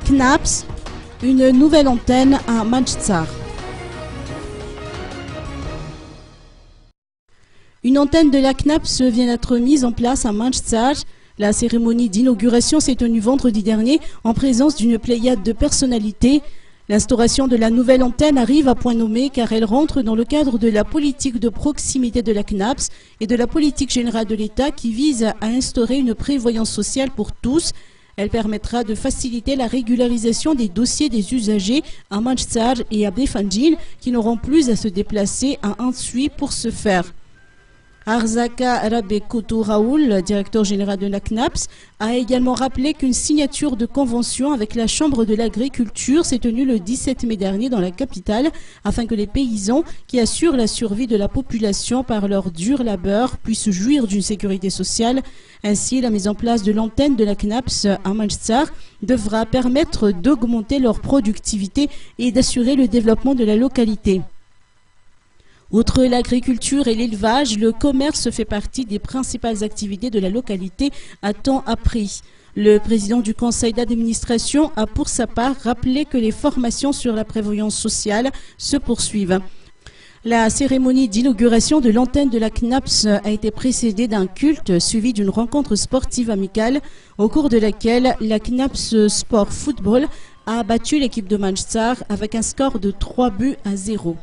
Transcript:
CNAPS, une nouvelle antenne à Manchester. Une antenne de la CNAPS vient d'être mise en place à Manchester. La cérémonie d'inauguration s'est tenue vendredi dernier en présence d'une pléiade de personnalités. L'instauration de la nouvelle antenne arrive à point nommé car elle rentre dans le cadre de la politique de proximité de la CNAPS et de la politique générale de l'État qui vise à instaurer une prévoyance sociale pour tous. Elle permettra de faciliter la régularisation des dossiers des usagers à Manchester et à Befandil qui n'auront plus à se déplacer à Ansui pour ce faire. Arzaka Rabekoutou Raoul, directeur général de la CNAPS, a également rappelé qu'une signature de convention avec la Chambre de l'agriculture s'est tenue le 17 mai dernier dans la capitale afin que les paysans qui assurent la survie de la population par leur dur labeur puissent jouir d'une sécurité sociale. Ainsi, la mise en place de l'antenne de la CNAPS à Manchester devra permettre d'augmenter leur productivité et d'assurer le développement de la localité. Outre l'agriculture et l'élevage, le commerce fait partie des principales activités de la localité à temps appris. Le président du conseil d'administration a pour sa part rappelé que les formations sur la prévoyance sociale se poursuivent. La cérémonie d'inauguration de l'antenne de la CNAPS a été précédée d'un culte suivi d'une rencontre sportive amicale au cours de laquelle la CNAPS Sport Football a battu l'équipe de Manchester avec un score de 3-0.